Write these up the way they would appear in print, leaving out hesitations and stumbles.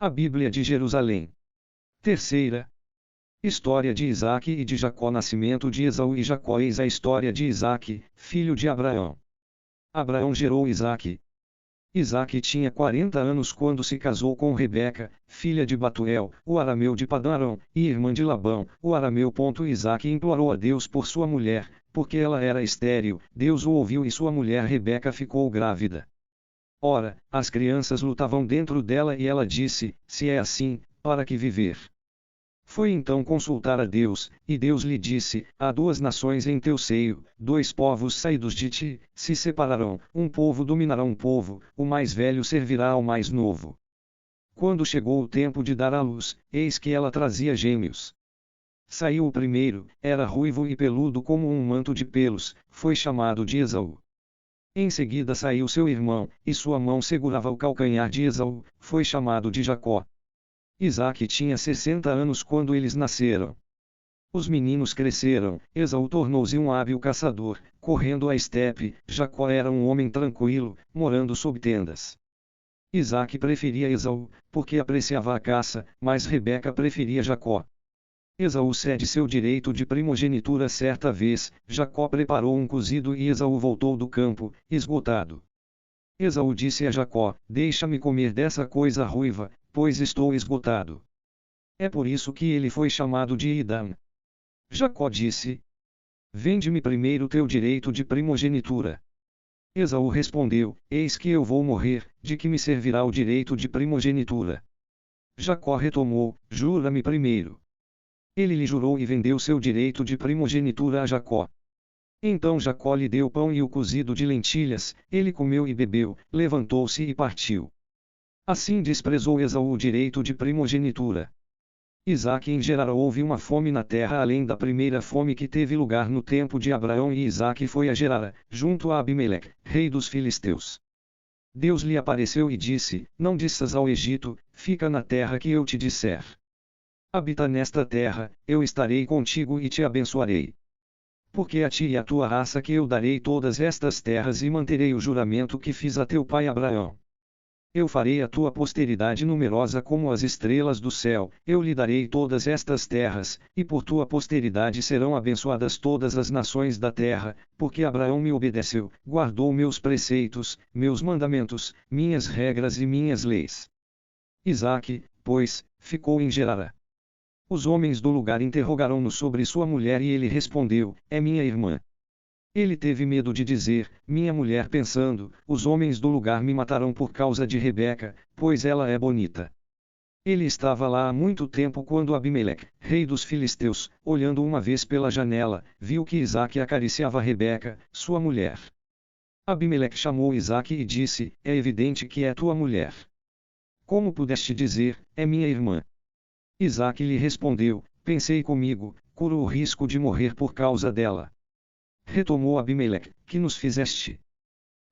A Bíblia de Jerusalém. Terceira. História de Isaque e de Jacó. Nascimento de Esaú e Jacó. Eis a história de Isaque, filho de Abraão. Abraão gerou Isaque. Isaque tinha 40 anos quando se casou com Rebeca, filha de Batuel, o arameu de Padã-Arã, e irmã de Labão, o arameu. Isaque implorou a Deus por sua mulher, porque ela era estéril. Deus o ouviu e sua mulher Rebeca ficou grávida. Ora, as crianças lutavam dentro dela e ela disse: se é assim, para que viver? Foi então consultar a Deus, e Deus lhe disse: há duas nações em teu seio, dois povos saídos de ti, se separarão, um povo dominará um povo, o mais velho servirá ao mais novo. Quando chegou o tempo de dar à luz, eis que ela trazia gêmeos. Saiu o primeiro, era ruivo e peludo como um manto de pelos, foi chamado de Esaú. Em seguida saiu seu irmão, e sua mão segurava o calcanhar de Esaú, foi chamado de Jacó. Isaque tinha 60 anos quando eles nasceram. Os meninos cresceram, Esaú tornou-se um hábil caçador, correndo a estepe. Jacó era um homem tranquilo, morando sob tendas. Isaque preferia Esaú, porque apreciava a caça, mas Rebeca preferia Jacó. Esaú cede seu direito de primogenitura certa vez. Jacó preparou um cozido e Esaú voltou do campo, esgotado. Esaú disse a Jacó: deixa-me comer dessa coisa ruiva, pois estou esgotado. É por isso que ele foi chamado de Idam. Jacó disse: vende-me primeiro teu direito de primogenitura. Esaú respondeu: eis que eu vou morrer, de que me servirá o direito de primogenitura? Jacó retomou: jura-me primeiro. Ele lhe jurou e vendeu seu direito de primogenitura a Jacó. Então Jacó lhe deu pão e o cozido de lentilhas, ele comeu e bebeu, levantou-se e partiu. Assim desprezou Esaú o direito de primogenitura. Isaque em Gerar. Houve uma fome na terra além da primeira fome que teve lugar no tempo de Abraão, e Isaque foi a Gerar, junto a Abimeleque, rei dos filisteus. Deus lhe apareceu e disse: não desças ao Egito, fica na terra que eu te disser. Habita nesta terra, eu estarei contigo e te abençoarei. Porque a ti e à tua raça que eu darei todas estas terras e manterei o juramento que fiz a teu pai Abraão. Eu farei a tua posteridade numerosa como as estrelas do céu, eu lhe darei todas estas terras, e por tua posteridade serão abençoadas todas as nações da terra, porque Abraão me obedeceu, guardou meus preceitos, meus mandamentos, minhas regras e minhas leis. Isaque, pois, ficou em Gerar. Os homens do lugar interrogaram-no sobre sua mulher e ele respondeu: é minha irmã. Ele teve medo de dizer, minha mulher, pensando: os homens do lugar me matarão por causa de Rebeca, pois ela é bonita. Ele estava lá há muito tempo quando Abimeleque, rei dos filisteus, olhando uma vez pela janela, viu que Isaque acariciava Rebeca, sua mulher. Abimeleque chamou Isaque e disse: é evidente que é tua mulher. Como pudeste dizer, é minha irmã? Isaque lhe respondeu: pensei comigo, corro o risco de morrer por causa dela. Retomou Abimeleque: que nos fizeste?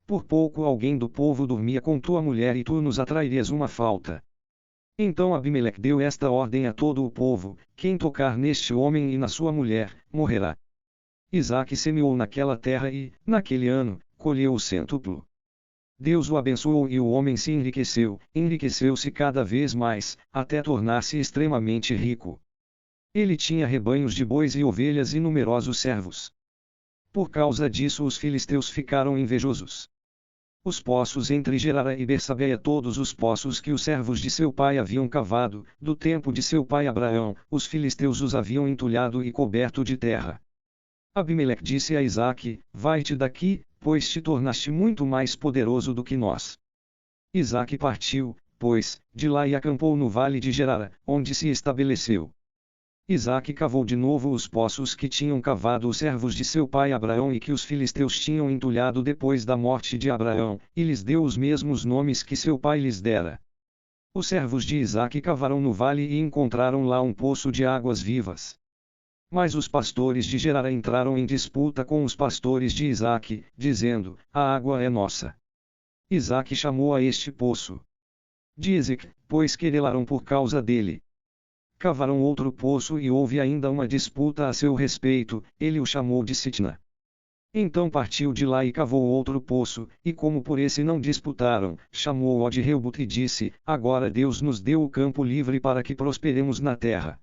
Por pouco alguém do povo dormia com tua mulher e tu nos atrairias uma falta. Então Abimeleque deu esta ordem a todo o povo: quem tocar neste homem e na sua mulher, morrerá. Isaque semeou naquela terra e, naquele ano, colheu o cêntuplo. Deus o abençoou e o homem se enriqueceu-se cada vez mais, até tornar-se extremamente rico. Ele tinha rebanhos de bois e ovelhas e numerosos servos. Por causa disso os filisteus ficaram invejosos. Os poços entre Gerara e Bersabeia, todos os poços que os servos de seu pai haviam cavado, do tempo de seu pai Abraão, os filisteus os haviam entulhado e coberto de terra. Abimeleque disse a Isaque: vai-te daqui, pois te tornaste muito mais poderoso do que nós. Isaque partiu, pois, de lá e acampou no vale de Gerara, onde se estabeleceu. Isaque cavou de novo os poços que tinham cavado os servos de seu pai Abraão e que os filisteus tinham entulhado depois da morte de Abraão, e lhes deu os mesmos nomes que seu pai lhes dera. Os servos de Isaque cavaram no vale e encontraram lá um poço de águas vivas. Mas os pastores de Gerara entraram em disputa com os pastores de Isaque, dizendo: a água é nossa. Isaque chamou a este poço de Ezeque, pois querelaram por causa dele. Cavaram outro poço e houve ainda uma disputa a seu respeito, ele o chamou de Sitna. Então partiu de lá e cavou outro poço, e como por esse não disputaram, chamou-o de Reubut e disse: Agora Deus nos deu o campo livre para que prosperemos na terra.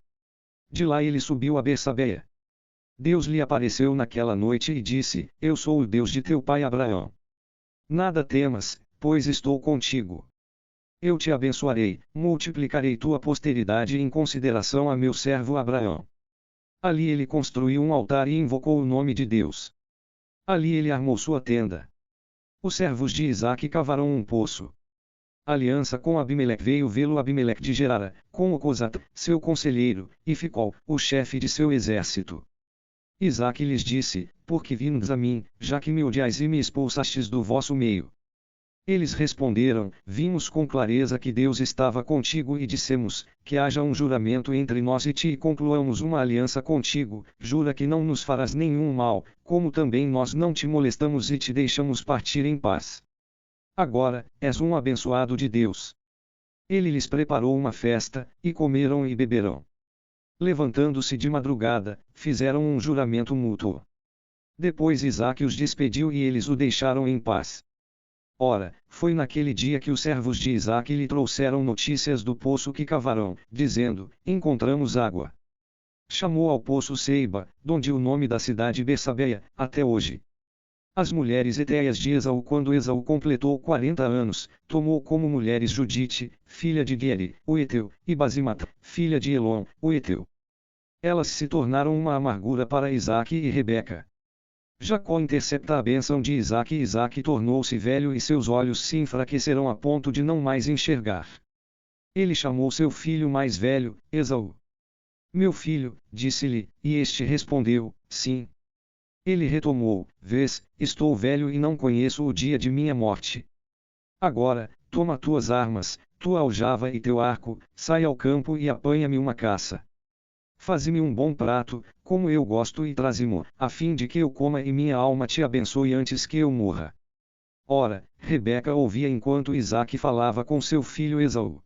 De lá ele subiu a Bersabeia. Deus lhe apareceu naquela noite e disse: Eu sou o Deus de teu pai Abraão. Nada temas, pois estou contigo. Eu te abençoarei, multiplicarei tua posteridade em consideração a meu servo Abraão. Ali ele construiu um altar e invocou o nome de Deus. Ali ele armou sua tenda. Os servos de Isaque cavaram um poço. Aliança com Abimeleque veio vê-lo Abimeleque de Gerara, com o Cosat, seu conselheiro, e Ficol, o chefe de seu exército. Isaque lhes disse: Por que vindes a mim, já que me odiais e me expulsastes do vosso meio? Eles responderam: Vimos com clareza que Deus estava contigo e dissemos: Que haja um juramento entre nós e ti e concluamos uma aliança contigo, jura que não nos farás nenhum mal, como também nós não te molestamos e te deixamos partir em paz. Agora, és um abençoado de Deus. Ele lhes preparou uma festa, e comeram e beberam. Levantando-se de madrugada, fizeram um juramento mútuo. Depois Isaque os despediu e eles o deixaram em paz. Ora, foi naquele dia que os servos de Isaque lhe trouxeram notícias do poço que cavaram, dizendo: Encontramos água. Chamou ao poço Ceiba, donde o nome da cidade Bersabeia, até hoje. As mulheres hetéias de Esaú, quando Esaú completou 40 anos, tomou como mulheres Judite, filha de Gueri, o Eteu, e Basimata, filha de Elon, o Eteu. Elas se tornaram uma amargura para Isaque e Rebeca. Jacó intercepta a bênção de Isaque e Isaque tornou-se velho e seus olhos se enfraqueceram a ponto de não mais enxergar. Ele chamou seu filho mais velho, Esaú. Meu filho, disse-lhe, e este respondeu: Sim. Ele retomou: Vês, estou velho e não conheço o dia de minha morte. Agora, toma tuas armas, tua aljava e teu arco, sai ao campo e apanha-me uma caça. Faze-me um bom prato, como eu gosto, e traze-mo, a fim de que eu coma e minha alma te abençoe antes que eu morra. Ora, Rebeca ouvia enquanto Isaque falava com seu filho Esaú.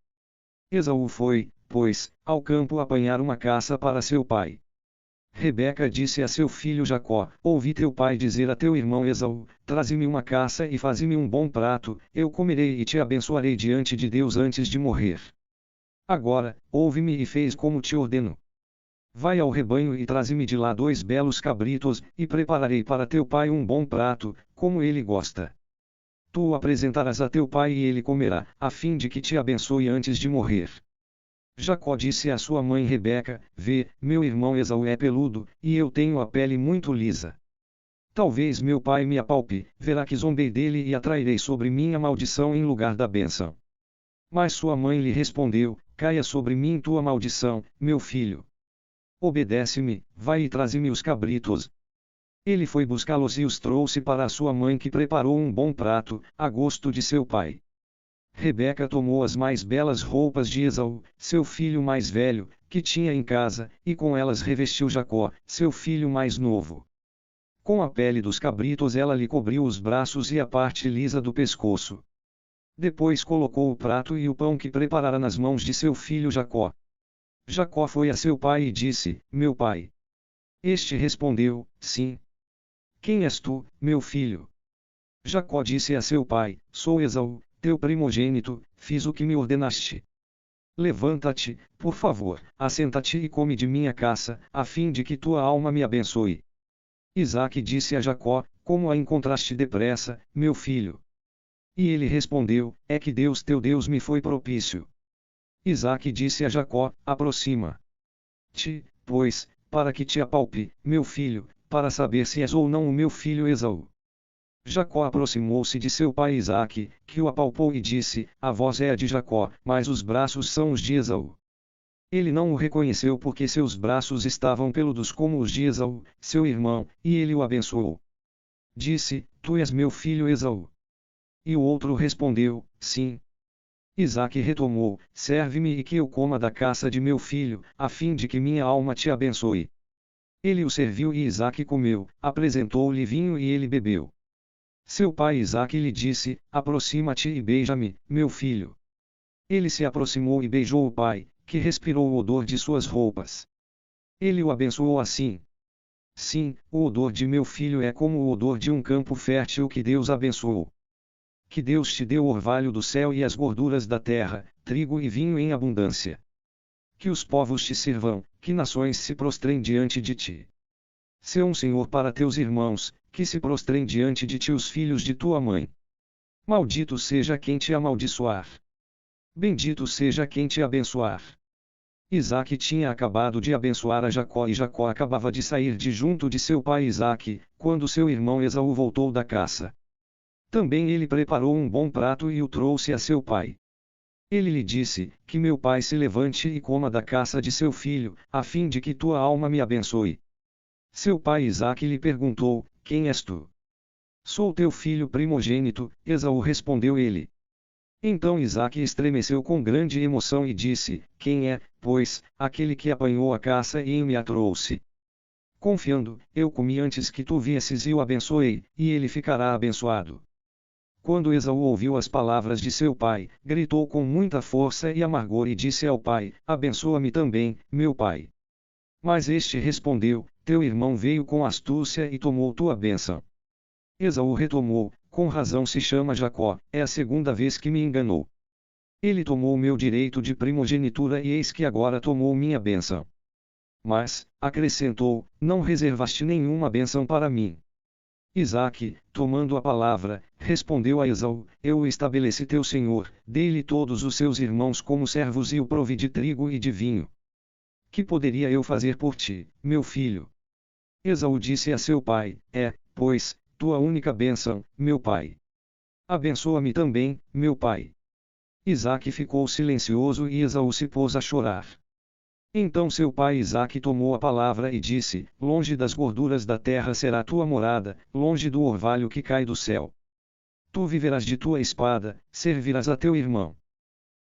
Esaú foi, pois, ao campo apanhar uma caça para seu pai. Rebeca disse a seu filho Jacó: Ouvi teu pai dizer a teu irmão Esaú: Traze-me uma caça e faze-me um bom prato, eu comerei e te abençoarei diante de Deus antes de morrer. Agora, ouve-me e fez como te ordeno. Vai ao rebanho e traze-me de lá 2 belos cabritos, e prepararei para teu pai um bom prato, como ele gosta. Tu o apresentarás a teu pai e ele comerá, a fim de que te abençoe antes de morrer. Jacó disse à sua mãe Rebeca: Vê, meu irmão Esaú é peludo, e eu tenho a pele muito lisa. Talvez meu pai me apalpe, verá que zombei dele e atrairei sobre mim a maldição em lugar da bênção. Mas sua mãe lhe respondeu: Caia sobre mim tua maldição, meu filho. Obedece-me, vai e traze-me os cabritos. Ele foi buscá-los e os trouxe para a sua mãe, que preparou um bom prato, a gosto de seu pai. Rebeca tomou as mais belas roupas de Esaú, seu filho mais velho, que tinha em casa, e com elas revestiu Jacó, seu filho mais novo. Com a pele dos cabritos ela lhe cobriu os braços e a parte lisa do pescoço. Depois colocou o prato e o pão que preparara nas mãos de seu filho Jacó. Jacó foi a seu pai e disse: Meu pai. Este respondeu: Sim. Quem és tu, meu filho? Jacó disse a seu pai: Sou Esaú, teu primogênito, fiz o que me ordenaste. Levanta-te, por favor, assenta-te e come de minha caça, a fim de que tua alma me abençoe. Isaque disse a Jacó: Como a encontraste depressa, meu filho? E ele respondeu: É que Deus teu Deus me foi propício. Isaque disse a Jacó: Aproxima-te, pois, para que te apalpe, meu filho, para saber se és ou não o meu filho Esaú. Jacó aproximou-se de seu pai Isaque, que o apalpou e disse: A voz é a de Jacó, mas os braços são os de Esaú. Ele não o reconheceu porque seus braços estavam peludos como os de Esaú, seu irmão, e ele o abençoou. Disse: Tu és meu filho Esaú. E o outro respondeu: Sim. Isaque retomou: Serve-me e que eu coma da caça de meu filho, a fim de que minha alma te abençoe. Ele o serviu e Isaque comeu, apresentou-lhe vinho e ele bebeu. Seu pai Isaque lhe disse: Aproxima-te e beija-me, meu filho. Ele se aproximou e beijou o pai, que respirou o odor de suas roupas. Ele o abençoou assim: Sim, o odor de meu filho é como o odor de um campo fértil que Deus abençoou. Que Deus te dê o orvalho do céu e as gorduras da terra, trigo e vinho em abundância. Que os povos te sirvam, que nações se prostrem diante de ti. Sê um senhor para teus irmãos, que se prostrem diante de ti os filhos de tua mãe. Maldito seja quem te amaldiçoar. Bendito seja quem te abençoar. Isaque tinha acabado de abençoar a Jacó e Jacó acabava de sair de junto de seu pai Isaque, quando seu irmão Esaú voltou da caça. Também ele preparou um bom prato e o trouxe a seu pai. Ele lhe disse, que meu pai se levante e coma da caça de seu filho, a fim de que tua alma me abençoe. Seu pai Isaque lhe perguntou, quem és tu? Sou teu filho primogênito, Esaú respondeu ele. Então Isaque estremeceu com grande emoção e disse, quem é, pois, aquele que apanhou a caça e me a trouxe? Confiando, eu comi antes que tu viesses e o abençoei, e ele ficará abençoado. Quando Esaú ouviu as palavras de seu pai, gritou com muita força e amargor e disse ao pai, abençoa-me também, meu pai. Mas este respondeu, teu irmão veio com astúcia e tomou tua bênção. Esaú retomou, com razão se chama Jacó, é a segunda vez que me enganou. Ele tomou meu direito de primogenitura e eis que agora tomou minha bênção. Mas, acrescentou, não reservaste nenhuma bênção para mim. Isaque, tomando a palavra, respondeu a Esaú, eu o estabeleci teu senhor, dei-lhe todos os seus irmãos como servos e o provi de trigo e de vinho. Que poderia eu fazer por ti, meu filho? Esaú disse a seu pai, pois, tua única bênção, meu pai. Abençoa-me também, meu pai. Isaque ficou silencioso e Esaú se pôs a chorar. Então seu pai Isaque tomou a palavra e disse, longe das gorduras da terra será tua morada, longe do orvalho que cai do céu. Tu viverás de tua espada, servirás a teu irmão.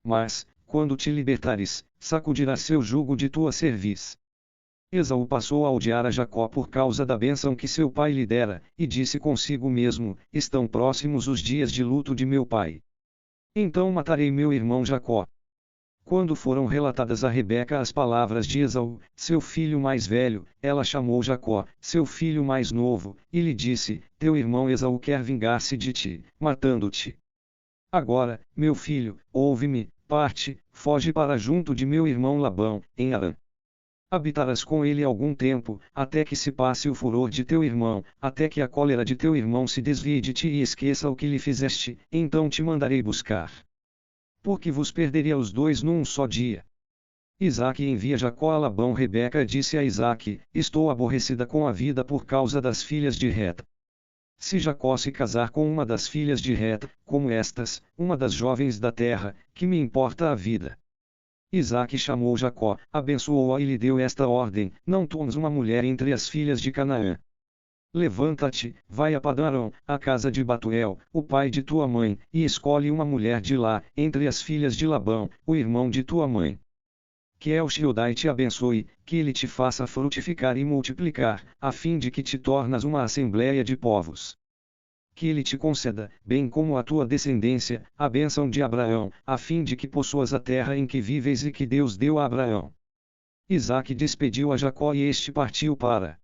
Mas, quando te libertares, sacudirás seu jugo de tua cerviz. Esaú passou a odiar a Jacó por causa da bênção que seu pai lhe dera, e disse consigo mesmo, estão próximos os dias de luto de meu pai. Então matarei meu irmão Jacó. Quando foram relatadas a Rebeca as palavras de Esaú, seu filho mais velho, ela chamou Jacó, seu filho mais novo, e lhe disse, teu irmão Esaú quer vingar-se de ti, matando-te. Agora, meu filho, ouve-me, parte, foge para junto de meu irmão Labão, em Harã. Habitarás com ele algum tempo, até que se passe o furor de teu irmão, até que a cólera de teu irmão se desvie de ti e esqueça o que lhe fizeste, então te mandarei buscar. Porque vos perderia os dois num só dia. Isaque envia Jacó a Labão. Rebeca disse a Isaque, estou aborrecida com a vida por causa das filhas de Reta. Se Jacó se casar com uma das filhas de Reta, como estas, uma das jovens da terra, que me importa a vida? Isaque chamou Jacó, abençoou-a e lhe deu esta ordem, não tomes uma mulher entre as filhas de Canaã. Levanta-te, vai a Padã-Arã, a casa de Batuel, o pai de tua mãe, e escolhe uma mulher de lá, entre as filhas de Labão, o irmão de tua mãe. Que El Shaddai te abençoe, que ele te faça frutificar e multiplicar, a fim de que te tornas uma assembléia de povos. Que ele te conceda, bem como a tua descendência, a bênção de Abraão, a fim de que possuas a terra em que vives e que Deus deu a Abraão. Isaque despediu a Jacó e este partiu para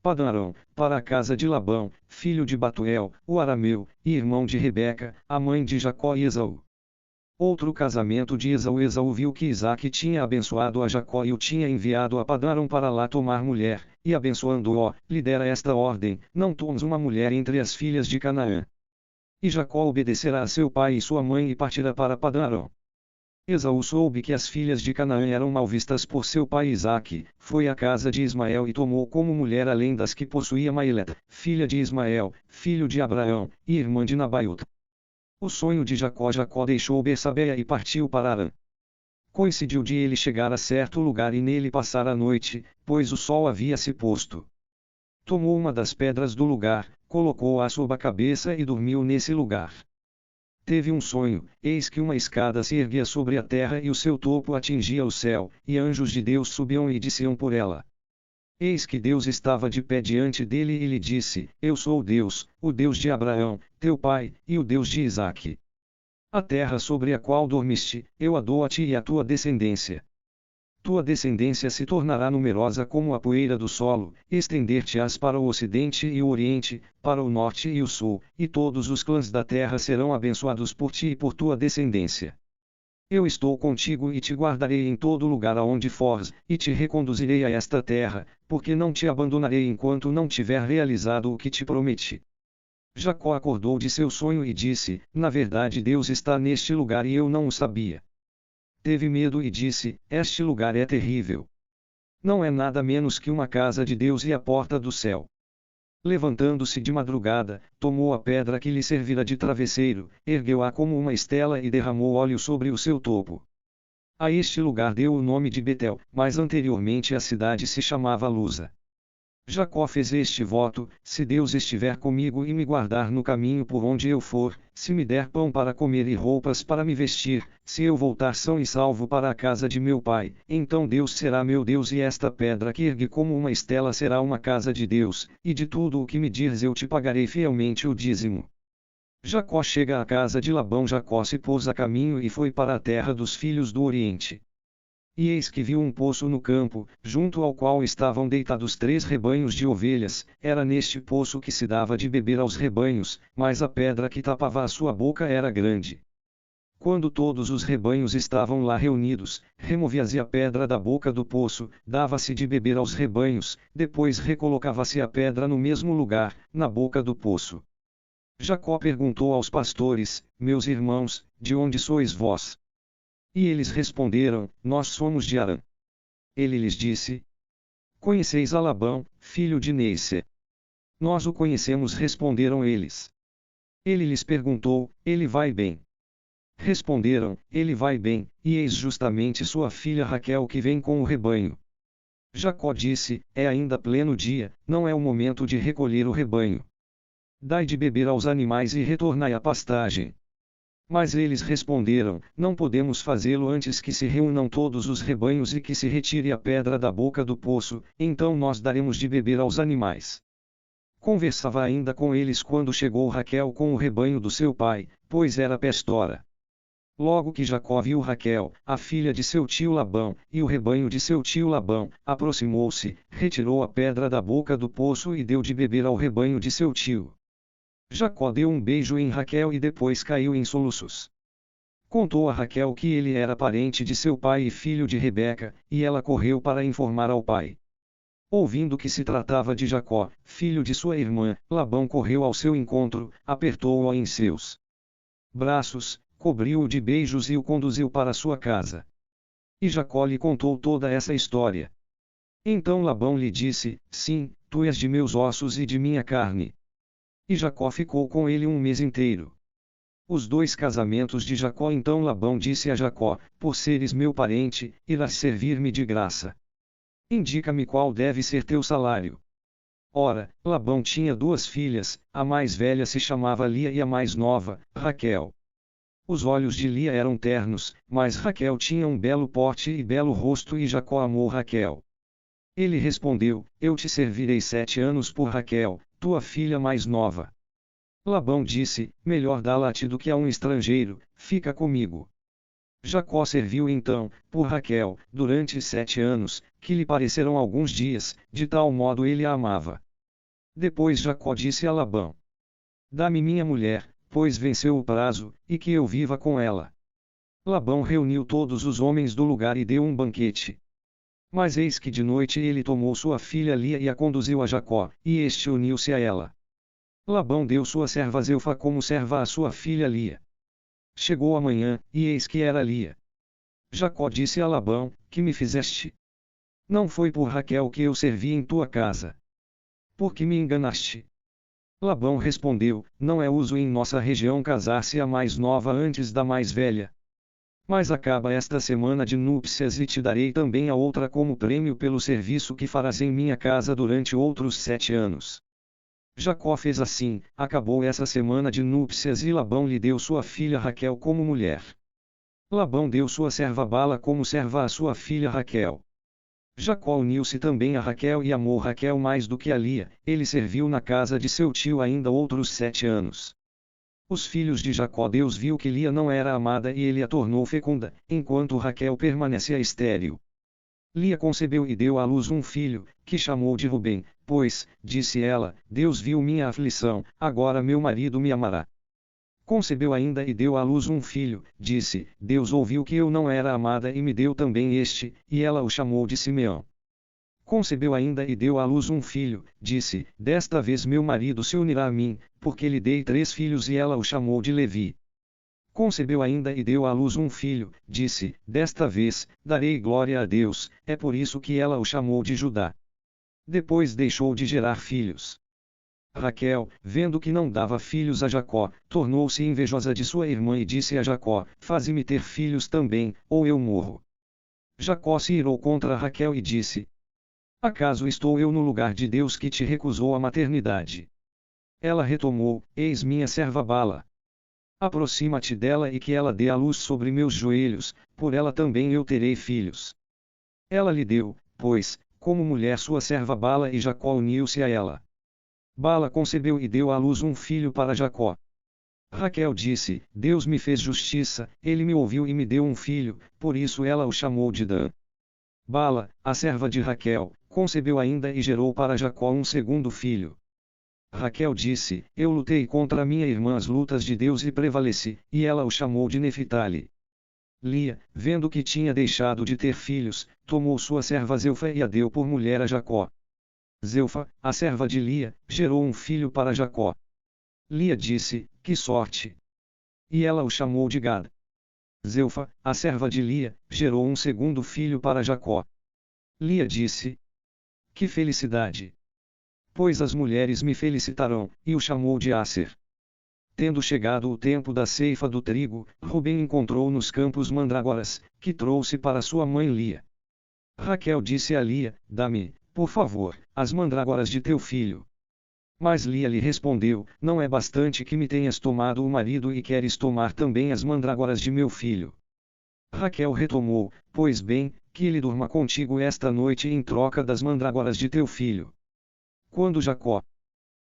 Padã-Arã, para a casa de Labão, filho de Batuel, o arameu, e irmão de Rebeca, a mãe de Jacó e Esaú. Outro casamento de Esaú. Esaú viu que Isaque tinha abençoado a Jacó e o tinha enviado a Padã-Arã para lá tomar mulher, e abençoando-o, lhe dera esta ordem, não tomes uma mulher entre as filhas de Canaã. E Jacó obedecerá a seu pai e sua mãe e partirá para Padã-Arã. Esaú soube que as filhas de Canaã eram mal vistas por seu pai Isaque, foi à casa de Ismael e tomou como mulher além das que possuía Maileta, filha de Ismael, filho de Abraão, e irmã de Nabaiot. O sonho de Jacó. Jacó deixou Bersabeia e partiu para Harã. Coincidiu de ele chegar a certo lugar e nele passar a noite, pois o sol havia se posto. Tomou uma das pedras do lugar, colocou-a sob a cabeça e dormiu nesse lugar. Teve um sonho, eis que uma escada se erguia sobre a terra e o seu topo atingia o céu, e anjos de Deus subiam e desciam por ela. Eis que Deus estava de pé diante dele e lhe disse, eu sou Deus, o Deus de Abraão, teu pai, e o Deus de Isaque. A terra sobre a qual dormiste, eu a dou a ti e à tua descendência. Tua descendência se tornará numerosa como a poeira do solo, estender-te-ás para o ocidente e o oriente, para o norte e o sul, e todos os clãs da terra serão abençoados por ti e por tua descendência. Eu estou contigo e te guardarei em todo lugar aonde fores, e te reconduzirei a esta terra, porque não te abandonarei enquanto não tiver realizado o que te prometi. Jacó acordou de seu sonho e disse: Na verdade Deus está neste lugar e eu não o sabia. Teve medo e disse: Este lugar é terrível. Não é nada menos que uma casa de Deus e a porta do céu. Levantando-se de madrugada, tomou a pedra que lhe servira de travesseiro, ergueu-a como uma estela e derramou óleo sobre o seu topo. A este lugar deu o nome de Betel, mas anteriormente a cidade se chamava Luza. Jacó fez este voto: se Deus estiver comigo e me guardar no caminho por onde eu for, se me der pão para comer e roupas para me vestir, se eu voltar são e salvo para a casa de meu pai, então Deus será meu Deus e esta pedra que ergue como uma estela será uma casa de Deus, e de tudo o que me dires eu te pagarei fielmente o dízimo. Jacó chega à casa de Labão. Jacó se pôs a caminho e foi para a terra dos filhos do Oriente. E eis que viu um poço no campo, junto ao qual estavam deitados 3 rebanhos de ovelhas. Era neste poço que se dava de beber aos rebanhos, mas a pedra que tapava a sua boca era grande. Quando todos os rebanhos estavam lá reunidos, removia-se a pedra da boca do poço, dava-se de beber aos rebanhos, depois recolocava-se a pedra no mesmo lugar, na boca do poço. Jacó perguntou aos pastores: Meus irmãos, de onde sois vós? E eles responderam: Nós somos de Harã. Ele lhes disse: Conheceis a Labão, filho de Neisse? Nós o conhecemos, responderam eles. Ele lhes perguntou: Ele vai bem? Responderam: Ele vai bem, e eis justamente sua filha Raquel que vem com o rebanho. Jacó disse: É ainda pleno dia, não é o momento de recolher o rebanho. Dai de beber aos animais e retornai à pastagem. Mas eles responderam: Não podemos fazê-lo antes que se reúnam todos os rebanhos e que se retire a pedra da boca do poço, então nós daremos de beber aos animais. Conversava ainda com eles quando chegou Raquel com o rebanho do seu pai, pois era pastora. Logo que Jacó viu Raquel, a filha de seu tio Labão, e o rebanho de seu tio Labão, aproximou-se, retirou a pedra da boca do poço e deu de beber ao rebanho de seu tio. Jacó deu um beijo em Raquel e depois caiu em soluços. Contou a Raquel que ele era parente de seu pai e filho de Rebeca, e ela correu para informar ao pai. Ouvindo que se tratava de Jacó, filho de sua irmã, Labão correu ao seu encontro, apertou-o em seus braços, cobriu-o de beijos e o conduziu para sua casa. E Jacó lhe contou toda essa história. Então Labão lhe disse: Sim, tu és de meus ossos e de minha carne. E Jacó ficou com ele um mês inteiro. Os 2 casamentos de Jacó. Então Labão disse a Jacó: Por seres meu parente, irás servir-me de graça. Indica-me qual deve ser teu salário. Ora, Labão tinha 2 filhas, a mais velha se chamava Lia e a mais nova, Raquel. Os olhos de Lia eram ternos, mas Raquel tinha um belo porte e belo rosto e Jacó amou Raquel. Ele respondeu: Eu te servirei 7 anos por Raquel, tua filha mais nova. Labão disse: Melhor dá-la-te do que a um estrangeiro, fica comigo. Jacó serviu então, por Raquel, durante 7 anos, que lhe pareceram alguns dias, de tal modo ele a amava. Depois Jacó disse a Labão: Dá-me minha mulher, pois venceu o prazo, e que eu viva com ela. Labão reuniu todos os homens do lugar e deu um banquete. Mas eis que de noite ele tomou sua filha Lia e a conduziu a Jacó, e este uniu-se a ela. Labão deu sua serva Zilfa como serva à sua filha Lia. Chegou a manhã, e eis que era Lia. Jacó disse a Labão: Que me fizeste? Não foi por Raquel que eu servi em tua casa. Por que me enganaste? Labão respondeu: Não é uso em nossa região casar-se a mais nova antes da mais velha. Mas acaba esta semana de núpcias e te darei também a outra como prêmio pelo serviço que farás em minha casa durante outros 7 anos. Jacó fez assim, acabou essa semana de núpcias e Labão lhe deu sua filha Raquel como mulher. Labão deu sua serva Bala como serva à sua filha Raquel. Jacó uniu-se também a Raquel e amou Raquel mais do que a Lia, ele serviu na casa de seu tio ainda outros 7 anos. Os filhos de Jacó. Deus viu que Lia não era amada e ele a tornou fecunda, enquanto Raquel permanecia estéril. Lia concebeu e deu à luz um filho, que chamou de Rubem, pois, disse ela, Deus viu minha aflição, agora meu marido me amará. Concebeu ainda e deu à luz um filho, disse, Deus ouviu que eu não era amada e me deu também este, e ela o chamou de Simeão. Concebeu ainda e deu à luz um filho, disse, desta vez meu marido se unirá a mim, porque lhe dei 3 filhos e ela o chamou de Levi. Concebeu ainda e deu à luz um filho, disse, desta vez, darei glória a Deus, é por isso que ela o chamou de Judá. Depois deixou de gerar filhos. Raquel, vendo que não dava filhos a Jacó, tornou-se invejosa de sua irmã e disse a Jacó, faze-me ter filhos também, ou eu morro. Jacó se irou contra Raquel e disse, acaso estou eu no lugar de Deus que te recusou a maternidade? Ela retomou, eis minha serva Bala. Aproxima-te dela e que ela dê a luz sobre meus joelhos, por ela também eu terei filhos. Ela lhe deu, pois, como mulher sua serva Bala e Jacó uniu-se a ela. Bala concebeu e deu à luz um filho para Jacó. Raquel disse, Deus me fez justiça, ele me ouviu e me deu um filho, por isso ela o chamou de Dan. Bala, a serva de Raquel, concebeu ainda e gerou para Jacó um segundo filho. Raquel disse, eu lutei contra minha irmã as lutas de Deus e prevaleci, e ela o chamou de Neftali. Lia, vendo que tinha deixado de ter filhos, tomou sua serva Zilfa e a deu por mulher a Jacó. Zilfa, a serva de Lia, gerou um filho para Jacó. Lia disse, que sorte! E ela o chamou de Gad. Zilfa, a serva de Lia, gerou um segundo filho para Jacó. Lia disse, que felicidade! Pois as mulheres me felicitarão, e o chamou de Aser. Tendo chegado o tempo da ceifa do trigo, Rubem encontrou nos campos mandrágoras, que trouxe para sua mãe Lia. Raquel disse a Lia, dá-me, por favor, as mandrágoras de teu filho. Mas Lia lhe respondeu, não é bastante que me tenhas tomado o marido e queres tomar também as mandrágoras de meu filho. Raquel retomou, pois bem, que ele durma contigo esta noite em troca das mandrágoras de teu filho. Quando Jacó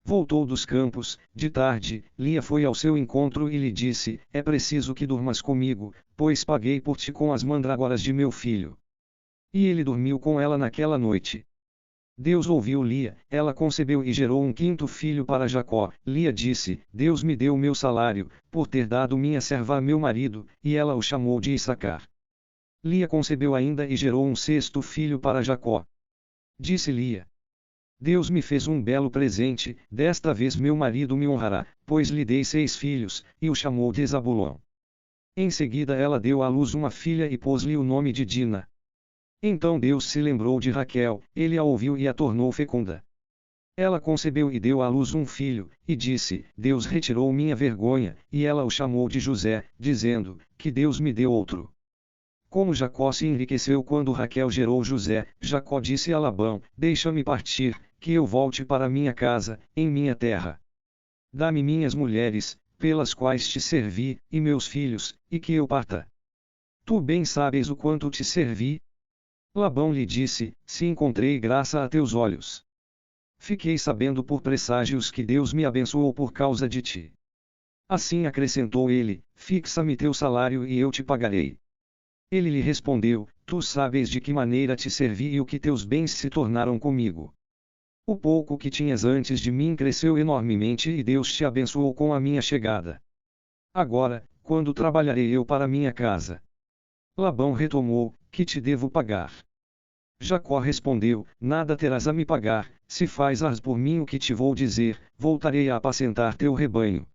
voltou dos campos, de tarde, Lia foi ao seu encontro e lhe disse, é preciso que durmas comigo, pois paguei por ti com as mandrágoras de meu filho. E ele dormiu com ela naquela noite. Deus ouviu Lia, ela concebeu e gerou um quinto filho para Jacó. Lia disse, Deus me deu meu salário, por ter dado minha serva a meu marido, e ela o chamou de Issacar. Lia concebeu ainda e gerou um sexto filho para Jacó. Disse Lia, Deus me fez um belo presente, desta vez meu marido me honrará, pois lhe dei 6 filhos, e o chamou de Zabulon. Em seguida ela deu à luz uma filha e pôs-lhe o nome de Dina. Então Deus se lembrou de Raquel, ele a ouviu e a tornou fecunda. Ela concebeu e deu à luz um filho, e disse, Deus retirou minha vergonha, e ela o chamou de José, dizendo, que Deus me deu outro. Como Jacó se enriqueceu quando Raquel gerou José, Jacó disse a Labão, deixa-me partir, que eu volte para minha casa, em minha terra. Dá-me minhas mulheres, pelas quais te servi, e meus filhos, e que eu parta. Tu bem sabes o quanto te servi. Labão lhe disse, se encontrei graça a teus olhos. Fiquei sabendo por presságios que Deus me abençoou por causa de ti. Assim acrescentou ele, fixa-me teu salário e eu te pagarei. Ele lhe respondeu, tu sabes de que maneira te servi e o que teus bens se tornaram comigo. O pouco que tinhas antes de mim cresceu enormemente e Deus te abençoou com a minha chegada. Agora, quando trabalharei eu para minha casa? Labão retomou, que te devo pagar? Jacó respondeu, nada terás a me pagar, se fazes por mim o que te vou dizer, voltarei a apacentar teu rebanho.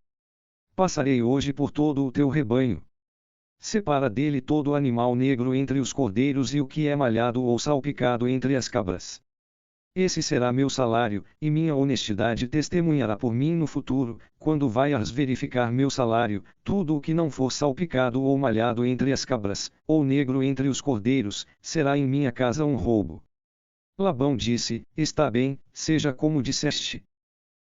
Passarei hoje por todo o teu rebanho. Separa dele todo animal negro entre os cordeiros e o que é malhado ou salpicado entre as cabras. Esse será meu salário, e minha honestidade testemunhará por mim no futuro, quando vais verificar meu salário, tudo o que não for salpicado ou malhado entre as cabras, ou negro entre os cordeiros, será em minha casa um roubo. Labão disse, está bem, seja como disseste.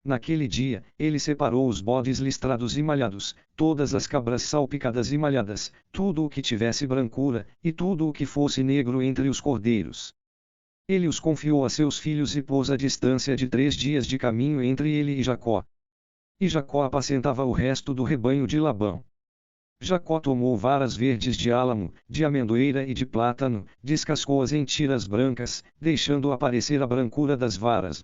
Naquele dia, ele separou os bodes listrados e malhados, todas as cabras salpicadas e malhadas, tudo o que tivesse brancura, e tudo o que fosse negro entre os cordeiros. Ele os confiou a seus filhos e pôs a distância de 3 dias de caminho entre ele e Jacó. E Jacó apacentava o resto do rebanho de Labão. Jacó tomou varas verdes de álamo, de amendoeira e de plátano, descascou-as em tiras brancas, deixando aparecer a brancura das varas.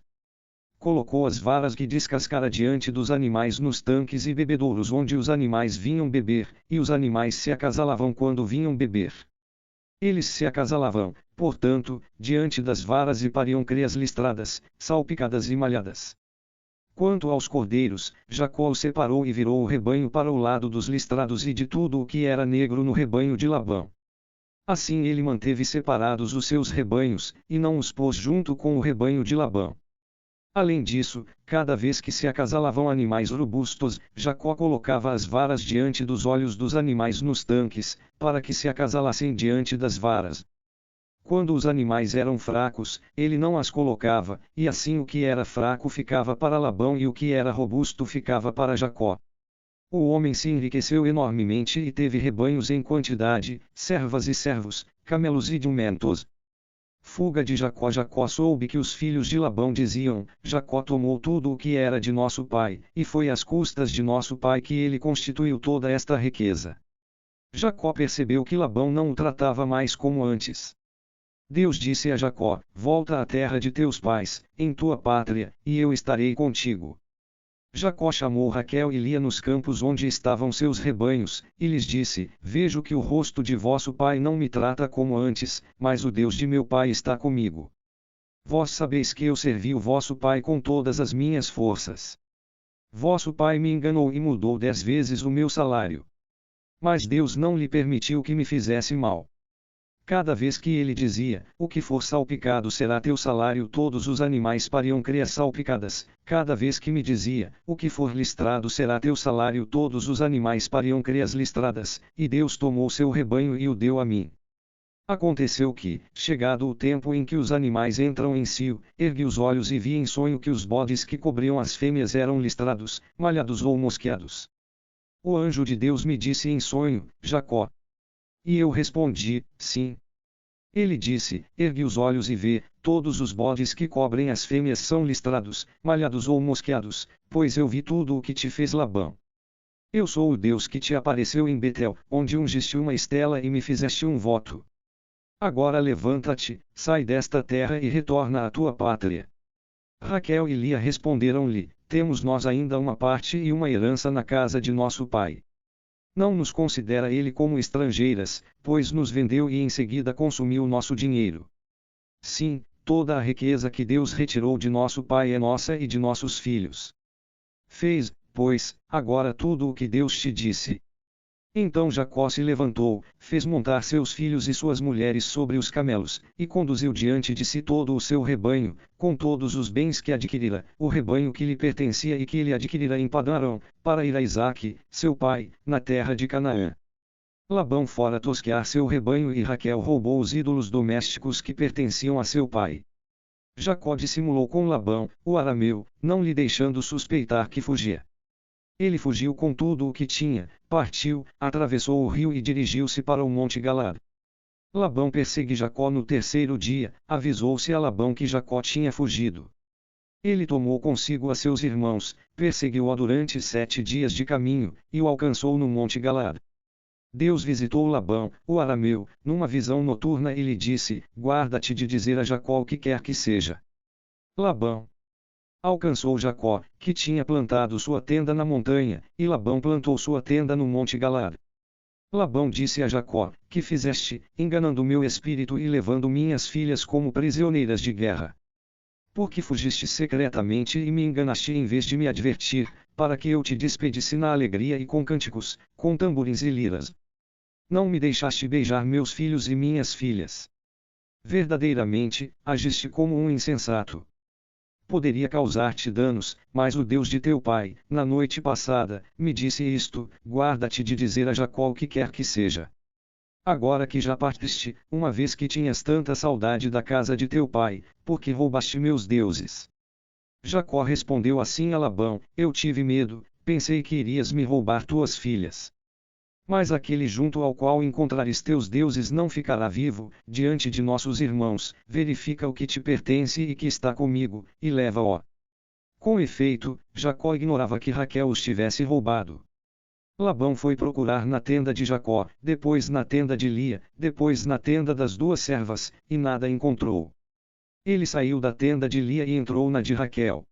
Colocou as varas que descascara diante dos animais nos tanques e bebedouros onde os animais vinham beber, e os animais se acasalavam quando vinham beber. Eles se acasalavam, portanto, diante das varas e pariam crias listradas, salpicadas e malhadas. Quanto aos cordeiros, Jacó os separou e virou o rebanho para o lado dos listrados e de tudo o que era negro no rebanho de Labão. Assim ele manteve separados os seus rebanhos, e não os pôs junto com o rebanho de Labão. Além disso, cada vez que se acasalavam animais robustos, Jacó colocava as varas diante dos olhos dos animais nos tanques, para que se acasalassem diante das varas. Quando os animais eram fracos, ele não as colocava, e assim o que era fraco ficava para Labão e o que era robusto ficava para Jacó. O homem se enriqueceu enormemente e teve rebanhos em quantidade, servas e servos, camelos e jumentos. Fuga de Jacó. Jacó soube que os filhos de Labão diziam: Jacó tomou tudo o que era de nosso pai, e foi às custas de nosso pai que ele constituiu toda esta riqueza. Jacó percebeu que Labão não o tratava mais como antes. Deus disse a Jacó: volta à terra de teus pais, em tua pátria, e eu estarei contigo. Jacó chamou Raquel e Lia nos campos onde estavam seus rebanhos, e lhes disse: vejo que o rosto de vosso pai não me trata como antes, mas o Deus de meu pai está comigo. Vós sabeis que eu servi o vosso pai com todas as minhas forças. Vosso pai me enganou e mudou 10 vezes o meu salário. Mas Deus não lhe permitiu que me fizesse mal. Cada vez que ele dizia: o que for salpicado será teu salário, todos os animais pariam crias salpicadas. Cada vez que me dizia: o que for listrado será teu salário, todos os animais pariam crias listradas, e Deus tomou seu rebanho e o deu a mim. Aconteceu que, chegado o tempo em que os animais entram em cio, ergui os olhos e vi em sonho que os bodes que cobriam as fêmeas eram listrados, malhados ou mosqueados. O anjo de Deus me disse em sonho: Jacó. E eu respondi: sim. Ele disse: ergue os olhos e vê, todos os bodes que cobrem as fêmeas são listrados, malhados ou mosqueados, pois eu vi tudo o que te fez Labão. Eu sou o Deus que te apareceu em Betel, onde ungiste uma estela e me fizeste um voto. Agora levanta-te, sai desta terra e retorna à tua pátria. Raquel e Lia responderam-lhe: temos nós ainda uma parte e uma herança na casa de nosso pai. Não nos considera ele como estrangeiras, pois nos vendeu e em seguida consumiu nosso dinheiro. Sim, toda a riqueza que Deus retirou de nosso pai é nossa e de nossos filhos. Fez, pois, agora tudo o que Deus te disse. Então Jacó se levantou, fez montar seus filhos e suas mulheres sobre os camelos, e conduziu diante de si todo o seu rebanho, com todos os bens que adquirira, o rebanho que lhe pertencia e que ele adquirira em Padã-Arã, para ir a Isaque, seu pai, na terra de Canaã. Labão fora tosquear seu rebanho e Raquel roubou os ídolos domésticos que pertenciam a seu pai. Jacó dissimulou com Labão, o arameu, não lhe deixando suspeitar que fugia. Ele fugiu com tudo o que tinha, partiu, atravessou o rio e dirigiu-se para o monte Galad. Labão persegue Jacó no terceiro dia, avisou-se a Labão que Jacó tinha fugido. Ele tomou consigo a seus irmãos, perseguiu-o durante 7 dias de caminho, e o alcançou no monte Galad. Deus visitou Labão, o arameu, numa visão noturna e lhe disse: guarda-te de dizer a Jacó o que quer que seja. Labão alcançou Jacó, que tinha plantado sua tenda na montanha, e Labão plantou sua tenda no monte Galad. Labão disse a Jacó: que fizeste, enganando meu espírito e levando minhas filhas como prisioneiras de guerra? Porque fugiste secretamente e me enganaste em vez de me advertir, para que eu te despedisse na alegria e com cânticos, com tamborins e liras. Não me deixaste beijar meus filhos e minhas filhas. Verdadeiramente, agiste como um insensato. Poderia causar-te danos, mas o Deus de teu pai, na noite passada, me disse isto: guarda-te de dizer a Jacó o que quer que seja. Agora que já partiste, uma vez que tinhas tanta saudade da casa de teu pai, porque roubaste meus deuses. Jacó respondeu assim a Labão: eu tive medo, pensei que irias me roubar tuas filhas. Mas aquele junto ao qual encontrares teus deuses não ficará vivo, diante de nossos irmãos, verifica o que te pertence e que está comigo, e leva-o. Com efeito, Jacó ignorava que Raquel os tivesse roubado. Labão foi procurar na tenda de Jacó, depois na tenda de Lia, depois na tenda das duas servas, e nada encontrou. Ele saiu da tenda de Lia e entrou na de Raquel.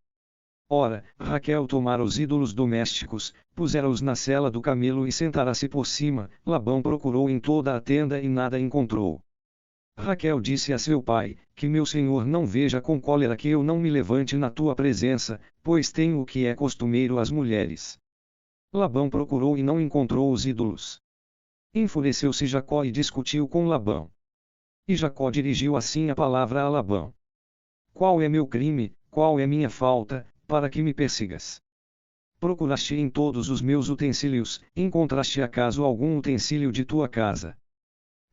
Ora, Raquel tomara os ídolos domésticos, pusera-os na sela do camelo e sentara-se por cima. Labão procurou em toda a tenda e nada encontrou. Raquel disse a seu pai, que meu senhor não veja com cólera que eu não me levante na tua presença, pois tenho o que é costumeiro às mulheres. Labão procurou e não encontrou os ídolos. Enfureceu-se Jacó e discutiu com Labão. E Jacó dirigiu assim a palavra a Labão: Qual é meu crime, qual é minha falta, para que me persigas? Procuraste em todos os meus utensílios, encontraste acaso algum utensílio de tua casa?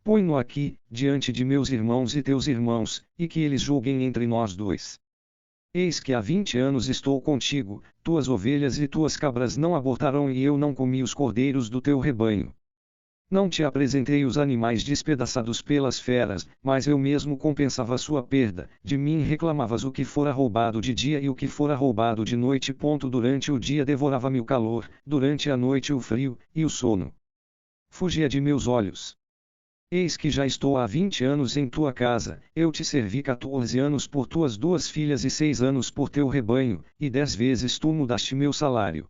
Põe-no aqui, diante de meus irmãos e teus irmãos, e que eles julguem entre nós dois. Eis que há 20 anos estou contigo, tuas ovelhas e tuas cabras não abortaram e eu não comi os cordeiros do teu rebanho. Não te apresentei os animais despedaçados pelas feras, mas eu mesmo compensava sua perda, de mim reclamavas o que fora roubado de dia e o que fora roubado de noite. Durante o dia devorava-me o calor, durante a noite o frio, e o sono fugia de meus olhos. Eis que já estou há 20 anos em tua casa, eu te servi 14 anos por tuas duas filhas e 6 anos por teu rebanho, e 10 vezes tu mudaste meu salário.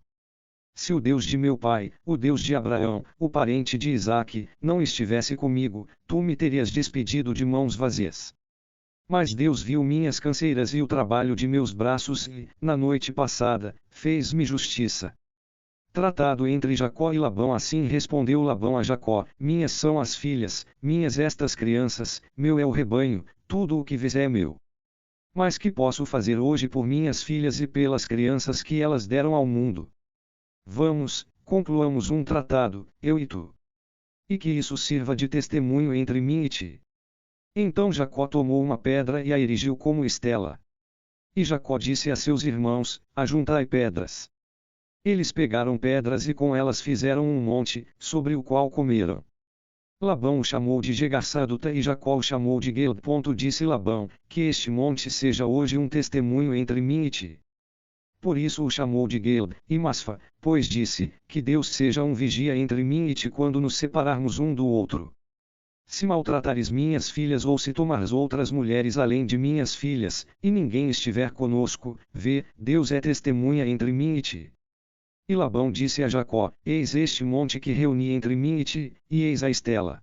Se o Deus de meu pai, o Deus de Abraão, o parente de Isaque, não estivesse comigo, tu me terias despedido de mãos vazias. Mas Deus viu minhas canseiras e o trabalho de meus braços e, na noite passada, fez-me justiça. Tratado entre Jacó e Labão. Assim respondeu Labão a Jacó: Minhas são as filhas, minhas estas crianças, meu é o rebanho, tudo o que vês é meu. Mas que posso fazer hoje por minhas filhas e pelas crianças que elas deram ao mundo? Vamos, concluamos um tratado, eu e tu. E que isso sirva de testemunho entre mim e ti. Então Jacó tomou uma pedra e a erigiu como estela. E Jacó disse a seus irmãos: Ajuntai pedras. Eles pegaram pedras e com elas fizeram um monte, sobre o qual comeram. Labão o chamou de Jegar-Saduta e Jacó o chamou de Galeed. Disse Labão: Que este monte seja hoje um testemunho entre mim e ti. Por isso o chamou de Galeed, e Masfa, pois disse: Que Deus seja um vigia entre mim e ti quando nos separarmos um do outro. Se maltratares minhas filhas ou se tomares outras mulheres além de minhas filhas, e ninguém estiver conosco, vê, Deus é testemunha entre mim e ti. E Labão disse a Jacó: Eis este monte que reuni entre mim e ti, e eis a estela.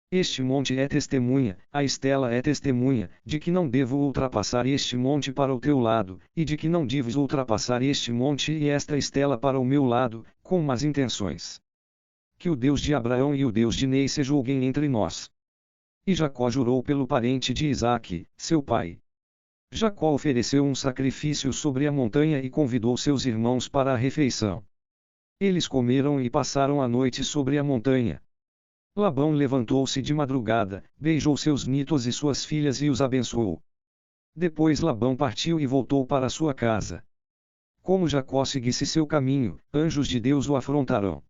Este monte é testemunha, a estela é testemunha, de que não devo ultrapassar este monte para o teu lado, e de que não deves ultrapassar este monte e esta estela para o meu lado, com más intenções. Que o Deus de Abraão e o Deus de Nei se julguem entre nós. E Jacó jurou pelo parente de Isaque, seu pai. Jacó ofereceu um sacrifício sobre a montanha e convidou seus irmãos para a refeição. Eles comeram e passaram a noite sobre a montanha. Labão levantou-se de madrugada, beijou seus nitos e suas filhas e os abençoou. Depois Labão partiu e voltou para sua casa. Como Jacó seguisse seu caminho, anjos de Deus o afrontaram.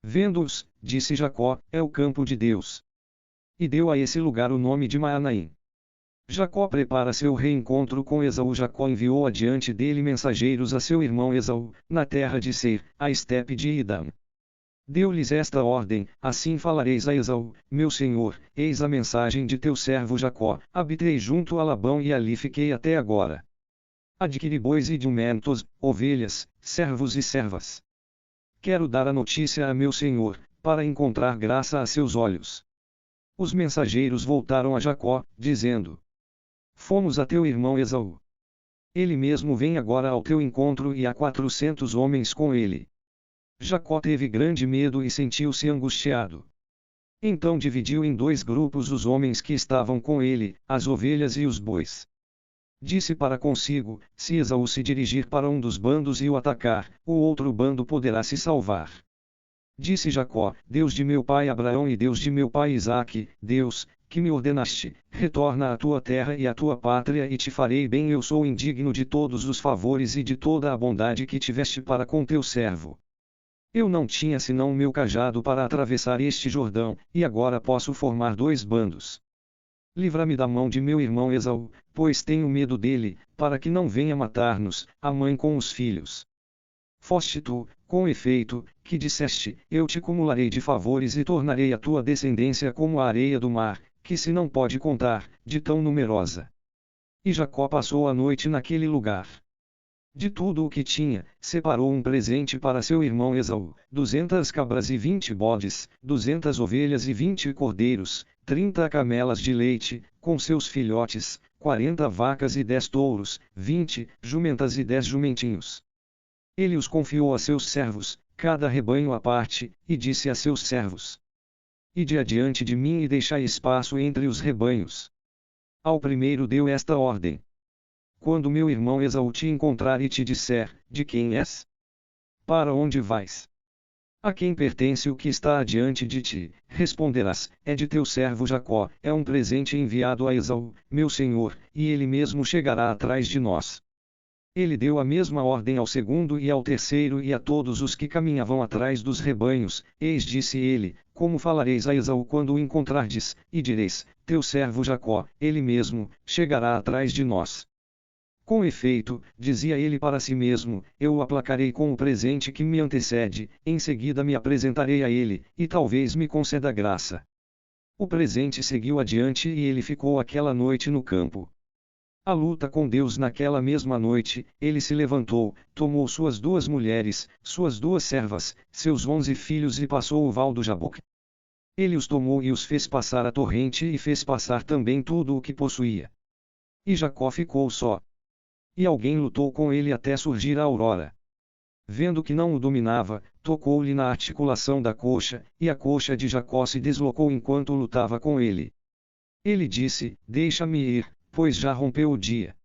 Vendo-os, disse Jacó: É o campo de Deus. E deu a esse lugar o nome de Maanaim. Jacó prepara seu reencontro com Esaú. Jacó enviou adiante dele mensageiros a seu irmão Esaú, na terra de Seir, a estepe de Idam. Deu-lhes esta ordem: Assim falareis a Esaú: Meu senhor, eis a mensagem de teu servo Jacó. Habitei junto a Labão e ali fiquei até agora. Adquiri bois e jumentos, ovelhas, servos e servas. Quero dar a notícia a meu senhor, para encontrar graça a seus olhos. Os mensageiros voltaram a Jacó, dizendo: Fomos a teu irmão Esaú. Ele mesmo vem agora ao teu encontro e há 400 homens com ele. Jacó teve grande medo e sentiu-se angustiado. Então dividiu em 2 grupos os homens que estavam com ele, as ovelhas e os bois. Disse para consigo: Se Esaú se dirigir para um dos bandos e o atacar, o outro bando poderá se salvar. Disse Jacó: Deus de meu pai Abraão e Deus de meu pai Isaque, Deus, que me ordenaste, retorna à tua terra e à tua pátria e te farei bem. Eu sou indigno de todos os favores e de toda a bondade que tiveste para com teu servo. Eu não tinha senão meu cajado para atravessar este Jordão, e agora posso formar 2 bandos. Livra-me da mão de meu irmão Esaú, pois tenho medo dele, para que não venha matar-nos, a mãe com os filhos. Foste tu, com efeito, que disseste: eu te cumularei de favores e tornarei a tua descendência como a areia do mar, que se não pode contar, de tão numerosa. E Jacó passou a noite naquele lugar. De tudo o que tinha, separou um presente para seu irmão Esaú: 200 cabras e 20 bodes, 200 ovelhas e 20 cordeiros, 30 camelas de leite, com seus filhotes, 40 vacas e 10 touros, 20 jumentas e 10 jumentinhos. Ele os confiou a seus servos, cada rebanho à parte, e disse a seus servos: ide adiante de mim e deixai espaço entre os rebanhos. Ao primeiro deu esta ordem: quando meu irmão Esaú te encontrar e te disser: de quem és? Para onde vais? A quem pertence o que está adiante de ti? Responderás: é de teu servo Jacó, é um presente enviado a Esaú, meu senhor, e ele mesmo chegará atrás de nós. Ele deu a mesma ordem ao segundo e ao terceiro e a todos os que caminhavam atrás dos rebanhos. Eis, disse ele: como falareis a Esaú quando o encontrardes, e direis: teu servo Jacó, ele mesmo, chegará atrás de nós. Com efeito, dizia ele para si mesmo, eu o aplacarei com o presente que me antecede, em seguida me apresentarei a ele, e talvez me conceda graça. O presente seguiu adiante e ele ficou aquela noite no campo. A luta com Deus naquela mesma noite, ele se levantou, tomou suas 2 mulheres, suas 2 servas, seus 11 filhos e passou o val do Jaboque. Ele os tomou e os fez passar a torrente e fez passar também tudo o que possuía. E Jacó ficou só. E alguém lutou com ele até surgir a aurora. Vendo que não o dominava, tocou-lhe na articulação da coxa, e a coxa de Jacó se deslocou enquanto lutava com ele. Ele disse: deixa-me ir, pois já rompeu o dia.